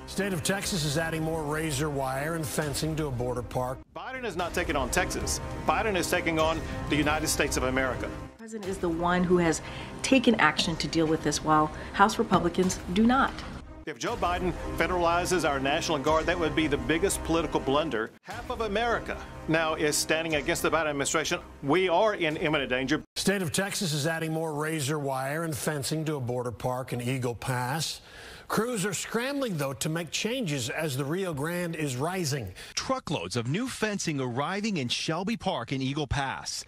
State of Texas is adding more razor wire and fencing to a border park. Biden is not taking on Texas. Biden is taking on the United States of America. The president is the one who has taken action to deal with this, while House Republicans do not. If Joe Biden federalizes our National Guard, that would be the biggest political blunder. Half of America now is standing against the Biden administration. We are in imminent danger. State of Texas is adding more razor wire and fencing to a border park in Eagle Pass. Crews are scrambling, though, to make changes as the Rio Grande is rising. Truckloads of new fencing arriving in Shelby Park in Eagle Pass.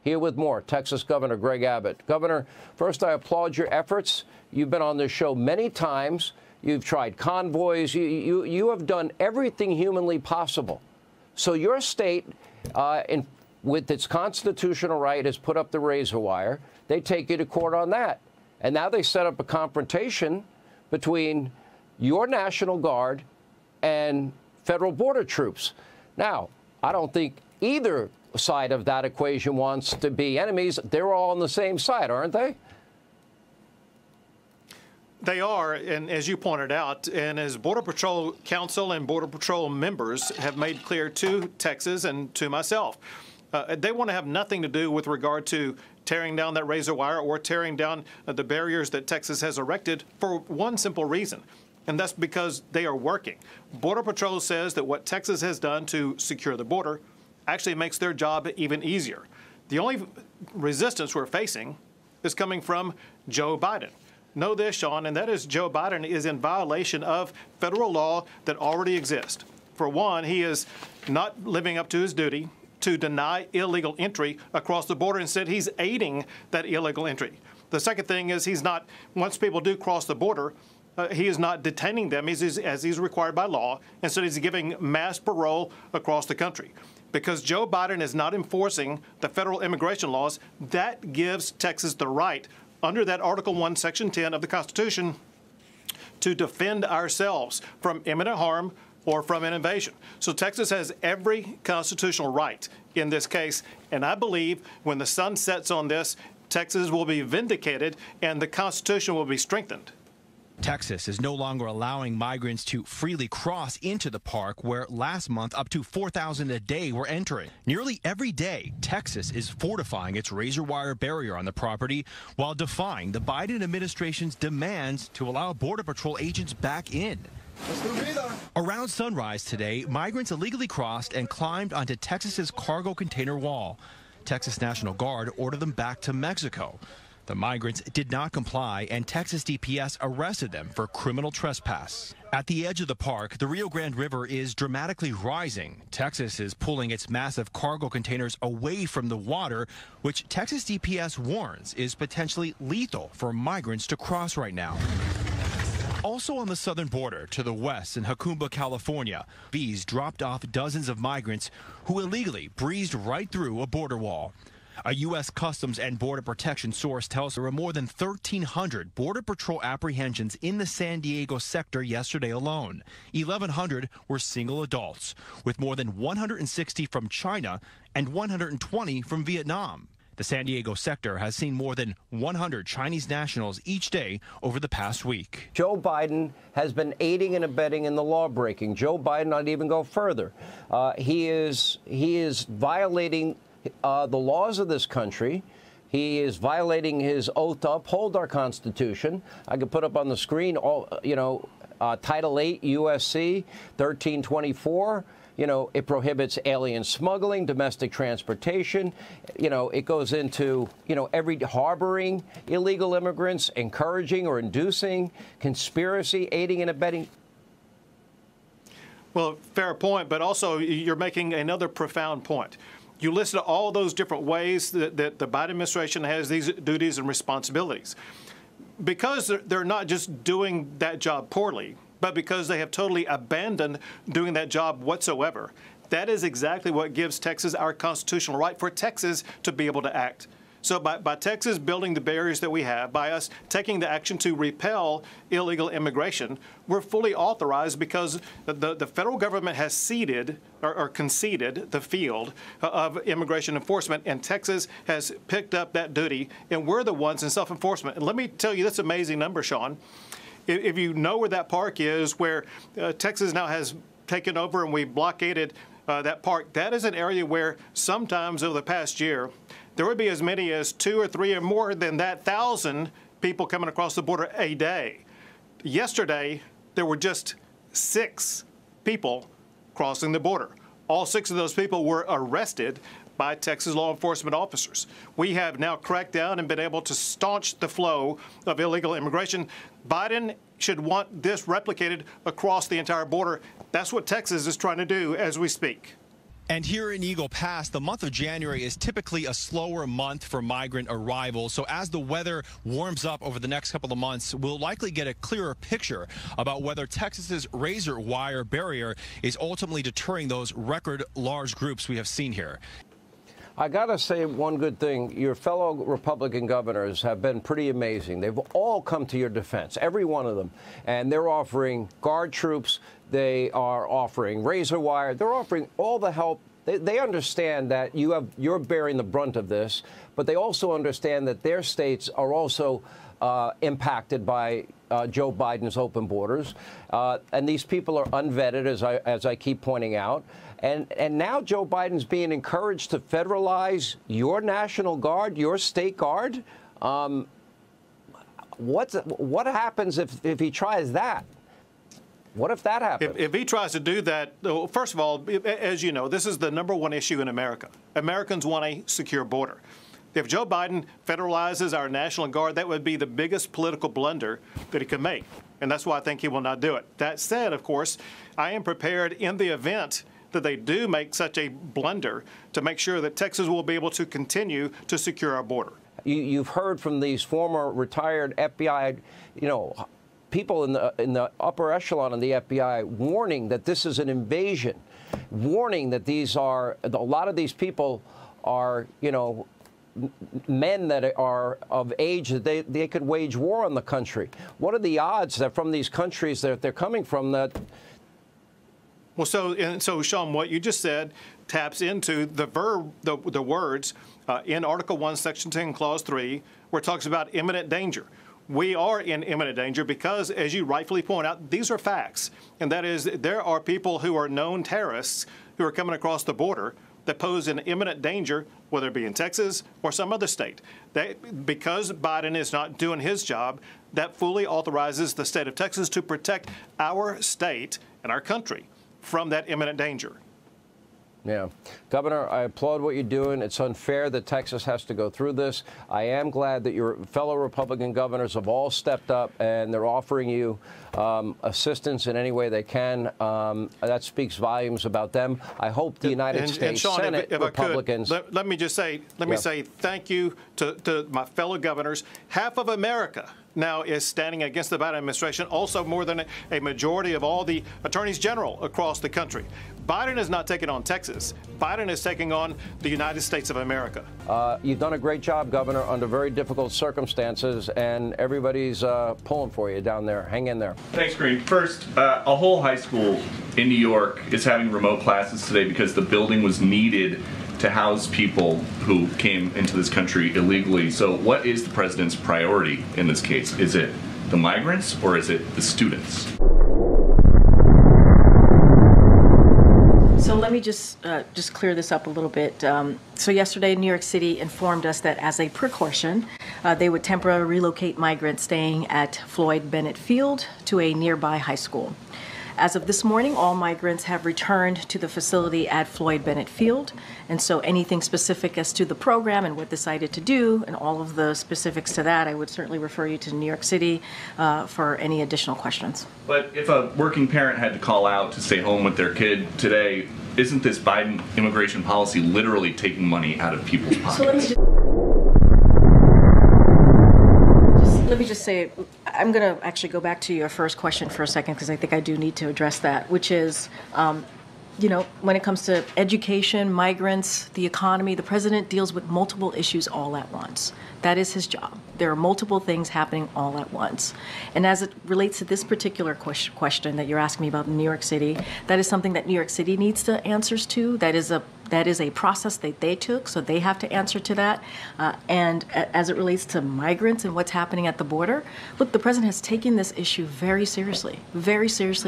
Here with more, Texas Governor Greg Abbott. Governor, first I applaud your efforts. You've been on this show many times. You've tried convoys. You have done everything humanly possible. So your state, with its constitutional right, has put up the razor wire. They take you to court on that. And now they set up a confrontation between your National Guard and federal border troops. Now, I don't think either side of that equation wants to be enemies. They're all on the same side, aren't they? They are, and as you pointed out, and as Border Patrol Council and Border Patrol members have made clear to Texas and to myself, they want to have nothing to do with regard to tearing down that razor wire or tearing down the barriers that Texas has erected for one simple reason, and that's because they are working. Border Patrol says that what Texas has done to secure the border actually makes their job even easier. The only resistance we're facing is coming from Joe Biden. Know this, Sean, and that is Joe Biden is in violation of federal law that already exists. For one, he is not living up to his duty to deny illegal entry across the border. Instead, he's aiding that illegal entry. The second thing is he's not, once people do cross the border, he is not detaining them as he's required by law. Instead, he's giving mass parole across the country. Because Joe Biden is not enforcing the federal immigration laws, that gives Texas the right under that Article 1, Section 10 of the Constitution to defend ourselves from imminent harm or from an invasion. So Texas has every constitutional right in this case, and I believe when the sun sets on this, Texas will be vindicated and the Constitution will be strengthened. Texas is no longer allowing migrants to freely cross into the park, where last month up to 4,000 a day were entering. Nearly every day, Texas is fortifying its razor wire barrier on the property while defying the Biden administration's demands to allow Border Patrol agents back in. Around sunrise today, migrants illegally crossed and climbed onto Texas's cargo container wall. Texas National Guard ordered them back to Mexico. The migrants did not comply, and Texas DPS arrested them for criminal trespass. At the edge of the park, the Rio Grande River is dramatically rising. Texas is pulling its massive cargo containers away from the water, which Texas DPS warns is potentially lethal for migrants to cross right now. Also on the southern border to the west in Jacumba, California, these dropped off dozens of migrants who illegally breezed right through a border wall. A U.S. Customs and Border Protection source tells there were more than 1,300 Border Patrol apprehensions in the San Diego sector yesterday alone. 1,100 were single adults, with more than 160 from China and 120 from Vietnam. The San Diego sector has seen more than 100 Chinese nationals each day over the past week. Joe Biden has been aiding and abetting in the law breaking. Joe Biden, I'd even go further. He is violating the laws of this country. He is violating his oath to uphold our Constitution. I could put up on the screen, Title 8 USC 1324. It prohibits alien smuggling, domestic transportation. It goes into, every harboring illegal immigrants, encouraging or inducing, conspiracy, aiding and abetting. Well, fair point, but also you're making another profound point. You listed all those different ways that the Biden administration has these duties and responsibilities. Because they're not just doing that job poorly, but because they have totally abandoned doing that job whatsoever. That is exactly what gives Texas our constitutional right for Texas to be able to act. So by Texas building the barriers that we have, by us taking the action to repel illegal immigration, we're fully authorized because the federal government has ceded or conceded the field of immigration enforcement, and Texas has picked up that duty, and we're the ones in self-enforcement. And let me tell you this amazing number, Sean. if you know where that park is, where Texas now has taken over and we blockaded that park, that is an area where sometimes over the past year, there would be as many as 2 or 3 or more than that 1,000 people coming across the border a day. Yesterday, there were just 6 people crossing the border. All 6 of those people were arrested by Texas law enforcement officers. We have now cracked down and been able to staunch the flow of illegal immigration. Biden should want this replicated across the entire border. That's what Texas is trying to do as we speak. And here in Eagle Pass, the month of January is typically a slower month for migrant arrivals. So as the weather warms up over the next couple of months, we'll likely get a clearer picture about whether Texas's razor wire barrier is ultimately deterring those record large groups we have seen here. I got to say one good thing. Your fellow Republican governors have been pretty amazing. They've all come to your defense, every one of them. And they're offering guard troops. They are offering razor wire. They're offering all the help. They understand that you're bearing the brunt of this, but they also understand that their states are also impacted by Joe Biden's open borders. And these people are unvetted, as I keep pointing out. And now Joe Biden's being encouraged to federalize your National Guard, your state guard. What happens if he tries that? What if that happens? If he tries to do that, well, first of all, as you know, this is the #1 issue in America. Americans want a secure border. If Joe Biden federalizes our National Guard, that would be the biggest political blunder that he could make. And that's why I think he will not do it. That said, of course, I am prepared in the event that they do make such a blunder to make sure that Texas will be able to continue to secure our border. You've heard from these former retired FBI, people in the upper echelon of the FBI warning that this is an invasion, warning that a lot of these people are, men that are of age that they could wage war on the country. What are the odds that from these countries that they're coming from that? Well, so Sean, what you just said taps into the words in Article 1, Section 10, Clause 3, where it talks about imminent danger. We are in imminent danger because, as you rightfully point out, these are facts. And that is, there are people who are known terrorists who are coming across the border that pose an imminent danger, whether it be in Texas or some other state. Because Biden is not doing his job, that fully authorizes the state of Texas to protect our state and our country from that imminent danger. Yeah. Governor, I applaud what you're doing. It's unfair that Texas has to go through this. I am glad that your fellow Republican governors have all stepped up and they're offering you assistance in any way they can. That speaks volumes about them. I hope the United States Sean, Senate if Republicans. Let me just say, say thank you to my fellow governors. Half of America now is standing against the Biden administration, also more than a majority of all the attorneys general across the country. Biden is not taking on Texas. Biden is taking on the United States of America. You've done a great job, Governor, under very difficult circumstances, and everybody's pulling for you down there. Hang in there. Thanks, Green. First, a whole high school in New York is having remote classes today because the building was needed to house people who came into this country illegally. So what is the president's priority in this case? Is it the migrants or is it the students? So let me just clear this up a little bit. So yesterday, New York City informed us that as a precaution, they would temporarily relocate migrants staying at Floyd Bennett Field to a nearby high school. As of this morning, all migrants have returned to the facility at Floyd Bennett Field. And so anything specific as to the program and what decided to do and all of the specifics to that, I would certainly refer you to New York City for any additional questions. But if a working parent had to call out to stay home with their kid today, isn't this Biden immigration policy literally taking money out of people's pockets? So let me just say, I'm going to actually go back to your first question for a second because I think I do need to address that, which is, when it comes to education, migrants, the economy, the president deals with multiple issues all at once. That is his job. There are multiple things happening all at once. And as it relates to this particular question that you're asking me about in New York City, that is something that New York City needs the answers to. That That is a process that they took, so they have to answer to that. And as it relates to migrants and what's happening at the border, look, the president has taken this issue very seriously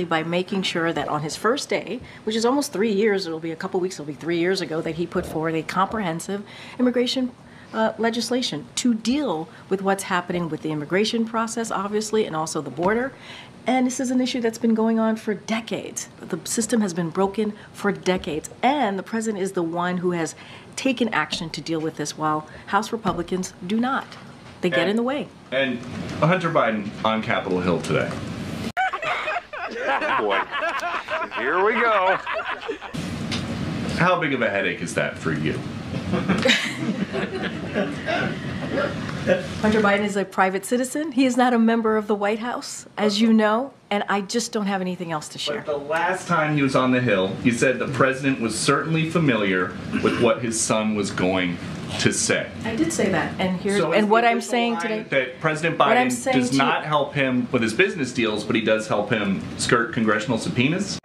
by making sure that on his first day, which is almost 3 years, it'll be a couple weeks, it'll be 3 years ago, that he put forward a comprehensive immigration legislation to deal with what's happening with the immigration process, obviously, and also the border. And this is an issue that's been going on for decades. The system has been broken for decades. And the president is the one who has taken action to deal with this, while House Republicans do not. They get in the way. And Hunter Biden on Capitol Hill today. Oh boy. Here we go. How big of a headache is that for you? Hunter Biden is a private citizen. He is not a member of the White House, as you know, and I just don't have anything else to share. But the last time he was on the Hill, he said the president was certainly familiar with what his son was going to say. I did say that, and here's So and is what the I'm official saying line today. that President what I'm Biden saying does to not help him with his business deals, but he does help him skirt congressional subpoenas?